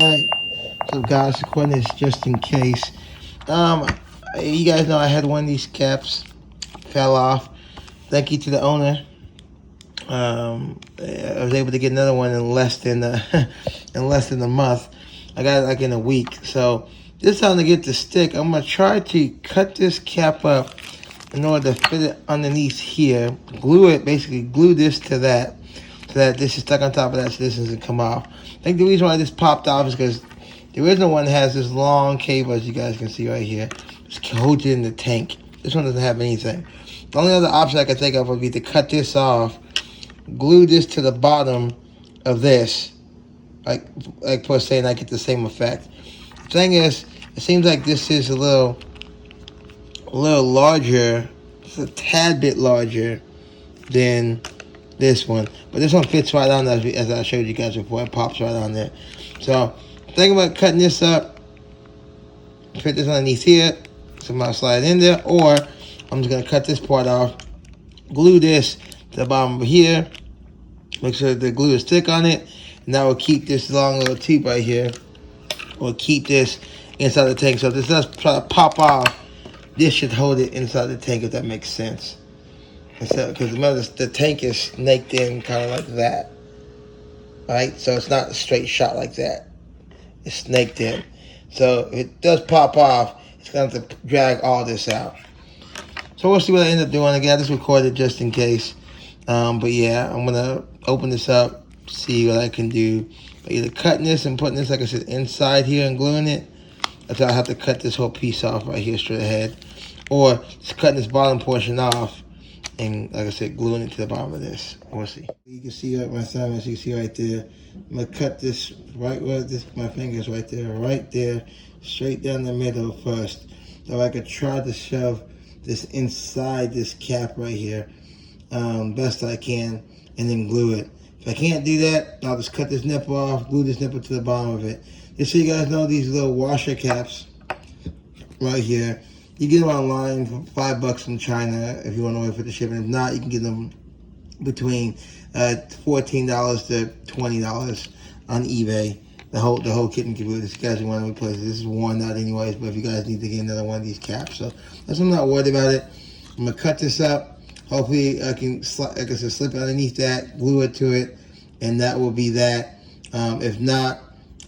Alright, so guys, recording this just in case. Um, you guys know I had one of these caps, fell off. Thank you to the owner. I was able to get another one in less than in less than a month. I got it like in a week. So this time to get the stick, I'm gonna try to cut this cap up in order to fit it underneath here. Glue it, basically glue this to that, so that this is stuck on top of that, so this doesn't come off. I think the reason why this popped off is because the original one has this long cable, as you guys can see right here. Just holds it in the tank. This one doesn't have anything. The only other option I could think of would be to cut this off, glue this to the bottom of this, like per se, and I get the same effect. The thing is, it seems like this is a little larger, it's a tad bit larger than this one, but this one fits right on as I showed you guys before. It pops right on there. So think about cutting this up, fit this underneath here, somehow slide it in there, or I'm just gonna cut this part off, glue this to the bottom of here, make sure the glue is thick on it, and that will keep this long little tube right here, will keep this inside the tank. So if this does try to pop off, this should hold it inside the tank, if that makes sense. Because remember, the tank is snaked in kind of like that, right? So it's not a straight shot like that. It's snaked in. So if it does pop off, it's going to have to drag all this out. So we'll see what I end up doing. Again, I just recorded just in case. But yeah, I'm going to open this up, see what I can do. Either cutting this and putting this, like I said, inside here and gluing it. Until I have to cut this whole piece off right here straight ahead. Or just cutting this bottom portion off and, like I said, gluing it to the bottom of this. We'll see. You can see my thumb, as you can see right there. I'm going to cut this right where my finger's right there, straight down the middle first. So I could try to shove this inside this cap right here, best I can, and then glue it. If I can't do that, I'll just cut this nipple off, glue this nipple to the bottom of it. Just so you guys know, these little washer caps right here, you get them online for $5 from China if you want to wait for the shipping. If not, you can get them between $14 to $20 on eBay. The whole kit and caboodle. If you guys want to replace it, this is worn out anyways. But if you guys need to get another one of these caps, so I'm not worried about it. I'm gonna cut this up. Hopefully, I can, like I said, slip underneath that, glue it to it, and that will be that. If not,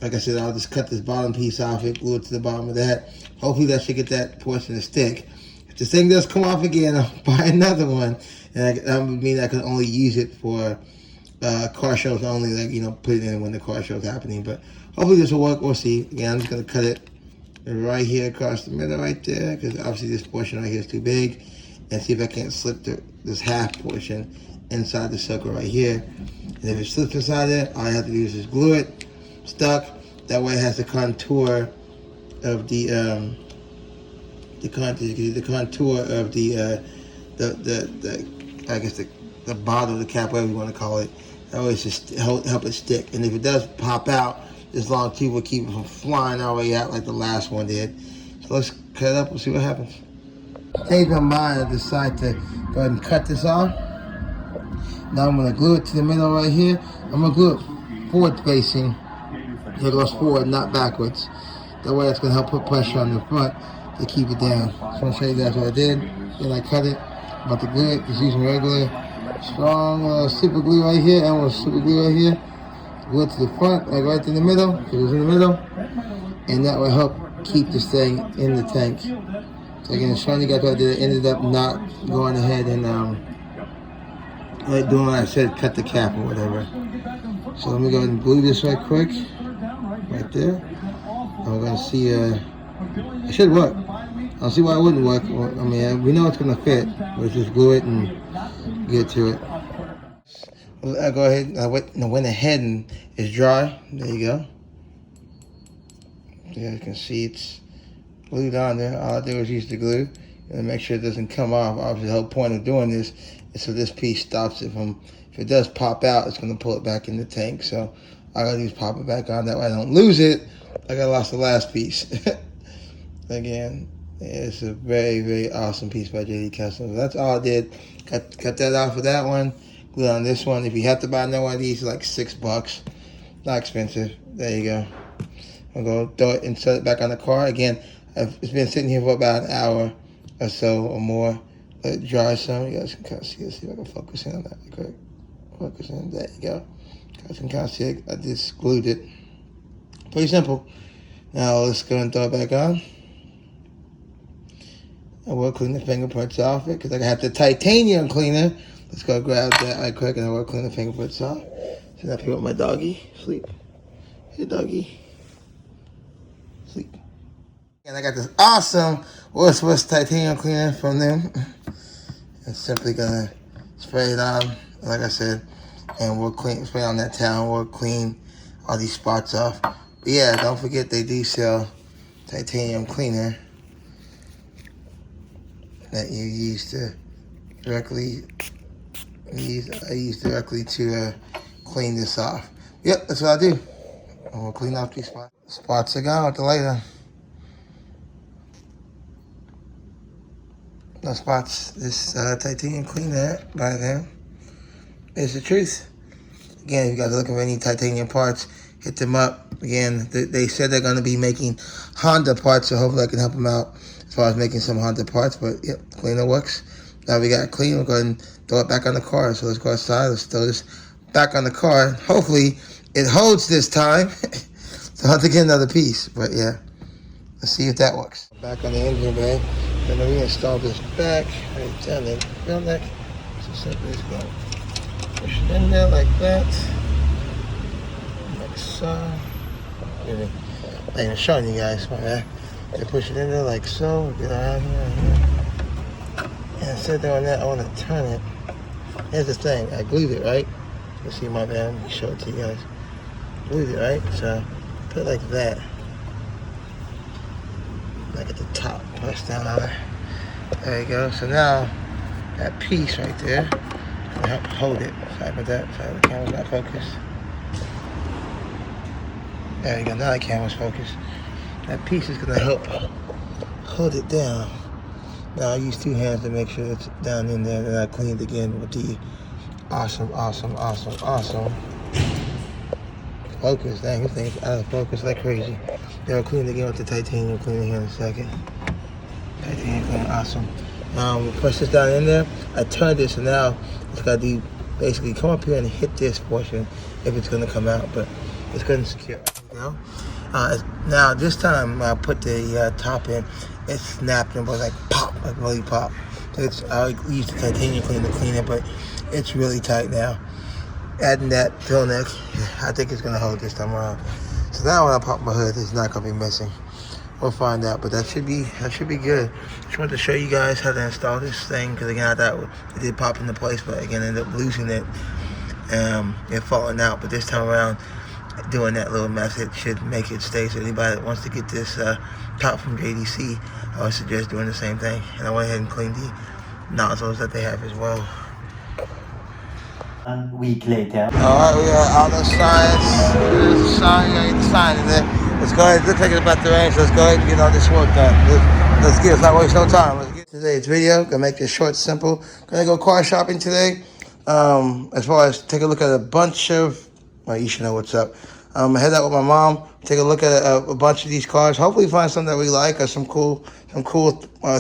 like I said, I'll just cut this bottom piece off it, glue it to the bottom of that. Hopefully that should get that portion to stick. If this thing does come off again, I'll buy another one. And that would mean I can only use it for car shows only, like, you know, put it in when the car show's happening. But hopefully this will work. We'll see. Again, I'm just going to cut it right here across the middle right there, because obviously this portion right here is too big. And see if I can't slip this half portion inside the circle right here. And if it slips inside there, all I have to do is just glue it, stuck. That way it has the contour of the contour of the I guess the bottom of the cap, whatever you want to call it. That way it's just help it stick. And if it does pop out, this long tube will keep it from flying all the way out like the last one did. So let's cut it up and see what happens. Change my mind, I decide to go ahead and cut this off. Now I'm going to glue it to the middle right here. I'm going to glue it forward facing. It goes forward, not backwards. That way that's going to help put pressure on the front to keep it down. So I'm going to show you that's what I did. Then I cut it. I'm about to glue it, just using regular strong super glue right here, and with super glue right here. Glue it to the front, like right in the middle, because it's in the middle. And that will help keep this thing in the tank. So again, showing you guys what I did, I ended up not going ahead and doing what I said, cut the cap or whatever. So let me go ahead and glue this right quick, right there. And we're gonna see, it should work. I don't see why it wouldn't work. I mean, we know it's gonna fit. Let's just glue it and get to it. I'll go ahead, I went ahead and it's dry. There you go. Yeah, you can see it's glued on there. All I do is use the glue and make sure it doesn't come off. Obviously, the whole point of doing this is so this piece stops it from, if it does pop out, it's going to pull it back in the tank. So all I got to do is pop it back on. That way I don't lose it like I lost the last piece. Again, it's a very, very awesome piece by JD Custom. That's all I did. Cut that off of that one. Glue on this one. If you have to buy another one of these, it's like $6. Not expensive. There you go. I'm going to throw it and set it back on the car. Again, it's been sitting here for about an hour or so or more. Let it dry some. You guys can kind of see it. See if I can focus in on that. Okay. Focus in. There you go. You guys can kind of see it. I just glued it. Pretty simple. Now let's go and throw it back on. And we'll clean the fingerprints off it because I have the titanium cleaner. Let's go grab that right quick and then we'll clean the fingerprints off. So now I pick up my doggy. Sleep. Hey, doggy. Sleep. And I got this awesome Swiss titanium cleaner from them. I'm simply gonna spray it on, like I said, and we'll spray on that towel. We'll clean all these spots off. But yeah, don't forget they do sell titanium cleaner that you use to directly to clean this off. Yep, that's what I do. And we'll clean off these spots. Spots are gone with the lighter. No spots. This titanium cleaner by them is the truth. Again, if you guys are looking for any titanium parts, hit them up. Again, they said they're going to be making Honda parts, so hopefully I can help them out as far as making some Honda parts. But yep, cleaner works. Now we got it clean. We'll go ahead and throw it back on the car. So let's go outside. Let's throw this back on the car. Hopefully it holds this time. So I'll have to get another piece. But yeah, let's see if that works. Back on the engine bay. Then we reinstall this back right down the wheel neck. So simply just go push it in there like that. Like so. Really, I ain't showing you guys, my bad. They push it in there like so. Get around here and here. And instead of doing that, I want to turn it. Here's the thing. I glued it, right? You see my bad. Let me show it to you guys. Glued it, right? So put it like that. Like at the top. Press down on it. There you go. So now that piece right there will help hold it. Sorry about that. Sorry, the camera's not focused. There you go. Now the camera's focused. That piece is going to help hold it down. Now I use two hands to make sure it's down in there, and then I clean it again with the awesome focus. Dang, this thing's out of focus like crazy. Then I'll clean it again with the titanium cleaner here in a second. Titanium cleaner, awesome. We'll push this down in there. I turned this, and now it's got to basically come up here and hit this portion if it's going to come out, but it's good and secure. You know? Now this time I put the top in, it snapped and was like pop, like really pop. So I use the titanium cleaner to clean it, but it's really tight now. Adding that tail neck, I think it's gonna hold this time around. So now when I pop my hood, it's not gonna be missing. We'll find out, but that should be good. Just wanted to show you guys how to install this thing, because again I thought it did pop into place, but again I ended up losing it, it falling out. But this time around, doing that little method should make it stay. So anybody that wants to get this top from JDC, I would suggest doing the same thing. And I went ahead and cleaned the nozzles that they have as well. 1 week later. Alright, we got all the signs. There's a sign, you gotta get the sign in there. Let's go ahead, it looks like it's about to rain, so let's go ahead and get all this work done. Let's get it, let's not waste no time. Let's get today's video. Gonna make this short, simple. Gonna go car shopping today. As far as take a look at a bunch of, well, you should know what's up. Head out with my mom, take a look at a bunch of these cars. Hopefully find something that we like or some cool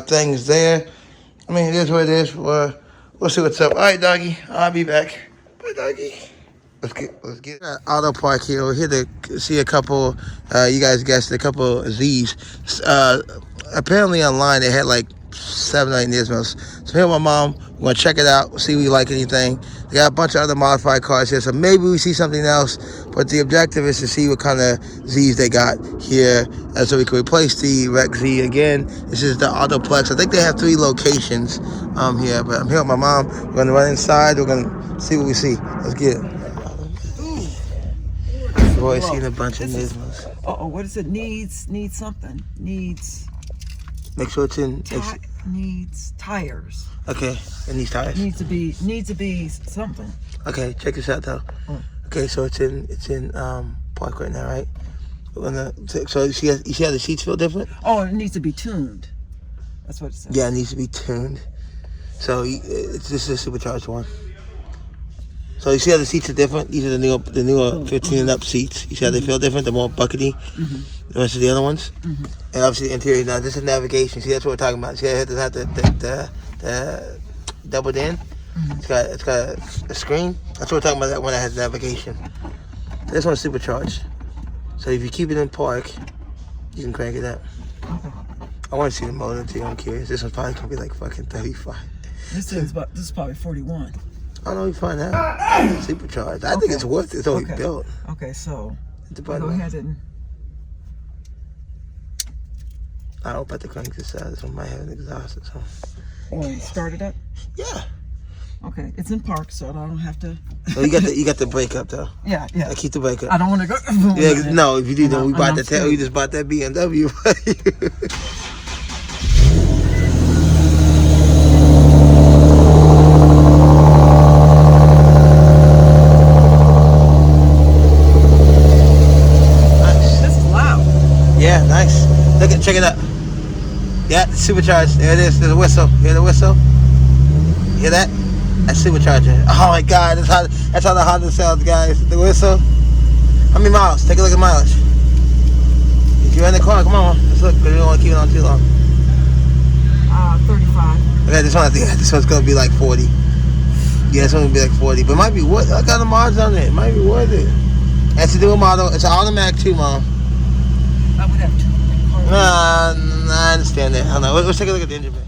things there. I mean, it is what it is. We'll see what's up. All right, doggy, I'll be back. Bye, doggy. Let's get auto park here. We're here to see a couple. You guys guessed a couple of these. Apparently online they had like 7 or 8 Nismos. So here with my mom, we're gonna check it out, see if we like anything. They got a bunch of other modified cars here, so maybe we see something else. But the objective is to see what kind of Z's they got here, so we can replace the Rex Z again. This is the Autoplex. I think they have 3 locations here, but I'm here with my mom. We're gonna run inside. We're gonna see what we see. Let's get it. Boy, seen a bunch of Nismos. Oh, what is it? Needs something. Needs. Make sure it's in. Needs tires. Okay, it needs tires. Needs to be something. Okay, check this out though. Okay, so it's in park right now, right? We're gonna so you see how the seats feel different? Oh, it needs to be tuned. That's what it says. Yeah, it needs to be tuned. So this is a supercharged one. So you see how the seats are different? These are the newer 15 and up seats. You see how they feel different? They're more buckety. The rest of the other ones. And obviously the interior. Now this is navigation. See, that's what we're talking about. See, it has the doubled in. It's got a screen. That's what we're talking about. That one that has navigation. This one's supercharged. So if you keep it in park, you can crank it up. I want to see the motor too. I'm curious. This one's probably gonna be like fucking 35. This is probably 41. I know you find out. Supercharged. I think it's worth it. It's only built. Okay, so Go ahead and. I hope at the crank this side. This one might have an exhaust or something. Start it up. Yeah. Okay, it's in park, so I don't have to. Oh, you got the brake up though. Yeah. I keep the brake up. I don't want to go. Yeah, no. If you do, then we bought the we just bought that BMW. This is loud. Yeah, nice. Check it out. Yeah, it's supercharged. There it is. There's a whistle. Hear the whistle? Hear that? That's supercharger. Oh my God, that's how the Honda sounds, guys. The whistle. How many miles? Take a look at mileage. If you're in the car, come on. Let's look, because we don't want to keep it on too long. 35. Okay, this one's gonna be like 40. Yeah, this one's gonna be like 40, but it might be worth. I got the mods on it. It might be worth it. That's a dual model. It's an automatic too, Mom. I would have to. Nah, I understand that. Hold on, let's take a look at the engine bay.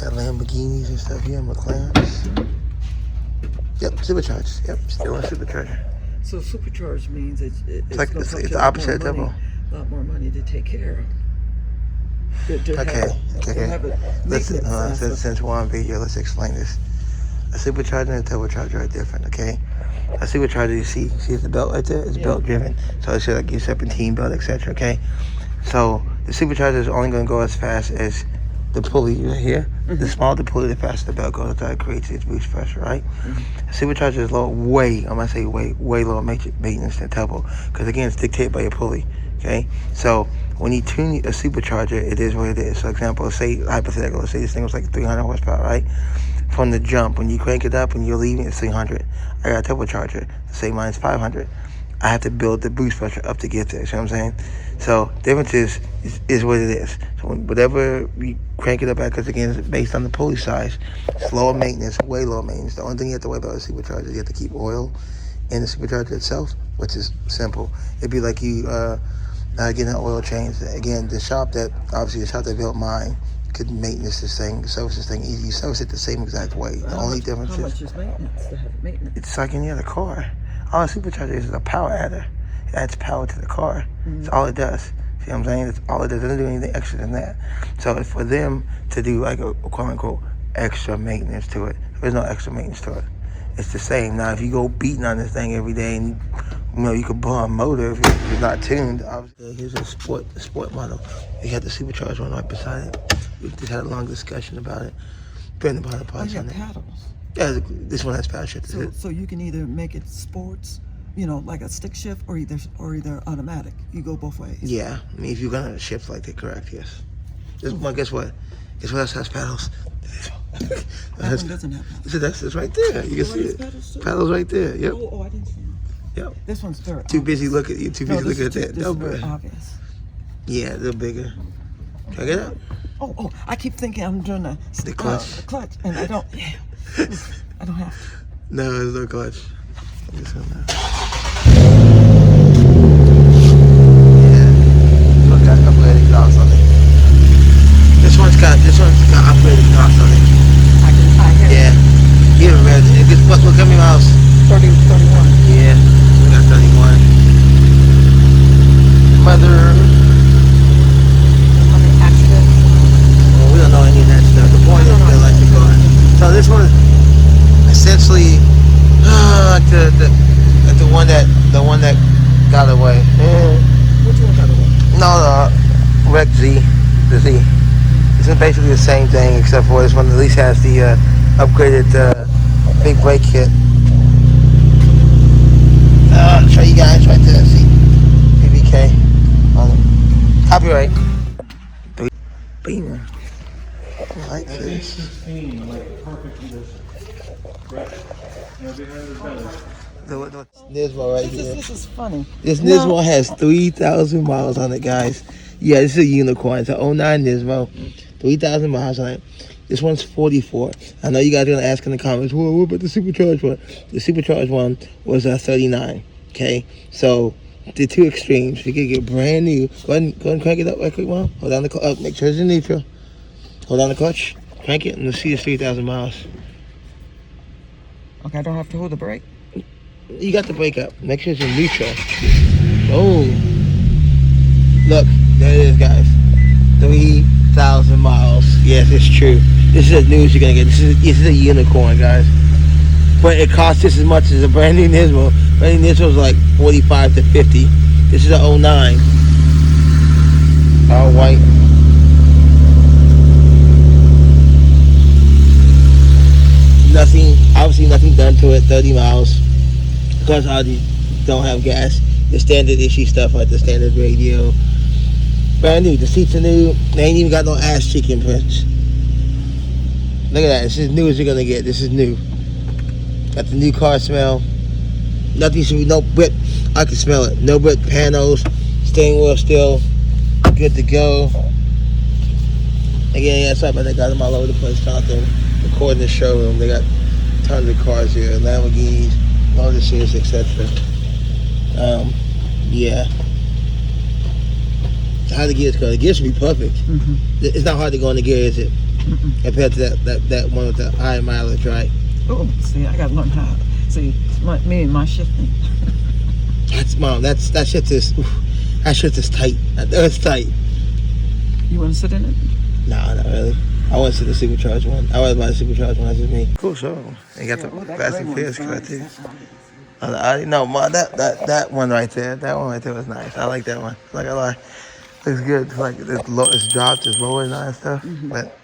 Got Lamborghinis and stuff here, McLarens. Yep, supercharged. Yep, still a supercharger. So supercharged means it's the opposite of turbo. A lot more money to take care of. Okay. Since we're on video, let's explain this. A supercharger and a turbocharger are different, okay? A supercharger, you see the belt right there? It's belt driven. So it's like your serpentine belt, etc., okay? So the supercharger is only going to go as fast as the pulley right here. The smaller the pulley, the faster the belt goes. That's how it creates its boost pressure, right? A supercharger is way lower maintenance than turbo, because again, it's dictated by your pulley, okay? So when you tune a supercharger, it is what it is. So example, say hypothetical, let's say this thing was like 300 horsepower, right? From the jump, when you crank it up and you're leaving, it's 300. I got a turbocharger, say mine's 500. I have to build the boost pressure up to get there. See what I'm saying? So difference is what it is. So whatever you crank it up at, because again, it's based on the pulley size, it's lower maintenance, way lower maintenance. The only thing you have to worry about is supercharger. You have to keep oil in the supercharger itself, which is simple. It'd be like you getting an oil change. Again, the shop that built mine could maintenance this thing, service this thing easy. You service it the same exact way. The only difference How much is maintenance to have maintenance? it's like any other car. All a supercharger is a power adder. It adds power to the car. That's all it does. See what I'm saying? That's all it does. It doesn't do anything extra than that. So it's for them to do like a quote unquote extra maintenance to it. There's no extra maintenance to it. It's the same. Now if you go beating on this thing every day and you could blow a motor if you're not tuned. Obviously, here's the sport model. You had the supercharged one right beside it. We just had a long discussion about it. Depending upon the price on it. Paddles. Yeah, this one has paddle shift. So you can either make it sports, like a stick shift, or either automatic. You go both ways. Yeah, I mean, if you're gonna shift like that, correct? Yes. Well, guess what? Guess what else has paddles? That one doesn't have paddles. It's right there. You can see it. Paddles right there. Yep. Oh, I didn't see them. Yep. This one's very Too busy looking. You're too busy looking at that. This is very obvious. Yeah, they're bigger. Check it out. Oh! I keep thinking I'm doing the clutch, and I don't. Yeah. I don't have to. No, there's no clutch. This one now. Yeah. This one's got upgraded exhaust on it. This one's got upgraded exhaust on it. I hear. Yeah. You haven't read it. Look how many miles? 31. Yeah. We got 31. Mother. How many accidents? Well, we don't know any of that stuff. The point is they like the car. So this one is essentially like the one that got away. Which one got away? No, the Wreck Z, the Z. It's basically the same thing except for this one at least has the upgraded big brake kit. I'll show you guys right there. See, PBK on it. Copyright. Beamer. I like this. Nismo right This is here. this is funny. This No. Nismo has 3,000 miles on it, guys. Yeah, this is a unicorn. It's an '09 Nismo. 3,000 miles on it. This one's 44. I know you guys are going to ask in the comments, well, what about the supercharged one? The supercharged one was a 39. Okay? So, the two extremes. We could get brand new. Go ahead and crank it up right quick, Mom. Hold down the clutch. Make sure it's in neutral. Hold down the clutch. Crank it, and let's see it's 3,000 miles. Okay, I don't have to hold the brake. You got the brake up. Make sure it's in neutral. Boom. Look, there it is, guys. 3,000 miles. Yes, it's true. This is as new as you're gonna get. This is a unicorn, guys. But it costs just as much as a brand new Nismo. Brand new Nismo is like 45 to 50. This is a '09. All white. Nothing, obviously nothing done to it. 30 miles. Because Audi don't have gas. The standard issue stuff like the standard radio. Brand new. The seats are new. They ain't even got no ass cheek prints. Look at that. This is as new as you're gonna get. This is new. Got the new car smell. Nothing should be no brick. I can smell it. No brick panels. Steering wheel still good to go. Again, yeah, sorry about that. Got them all over the place. Trying to record in the showroom. They got tons of cars here. Lamborghinis, Lotuses, etc. Yeah. How the gears go? The gears should be perfect. Mm-hmm. It's not hard to go in the gear, is it? Mm-mm. Compared to that one with the high mileage, right? Oh, see, I gotta learn how. See, me and my shifting. That's Mom. That shit is. Oof, that shit is tight. That's tight. You want to sit in it? Nah, not really. I want to see the supercharged one. I want to buy the supercharged one. That's just me. Cool show. They got the Fast and Furious car too. No, Mom, that one right there. That one right there was nice. I like that one. Like I lie. Looks good. It's like it's low. It's dropped. It's lower now and stuff. Mm-hmm. But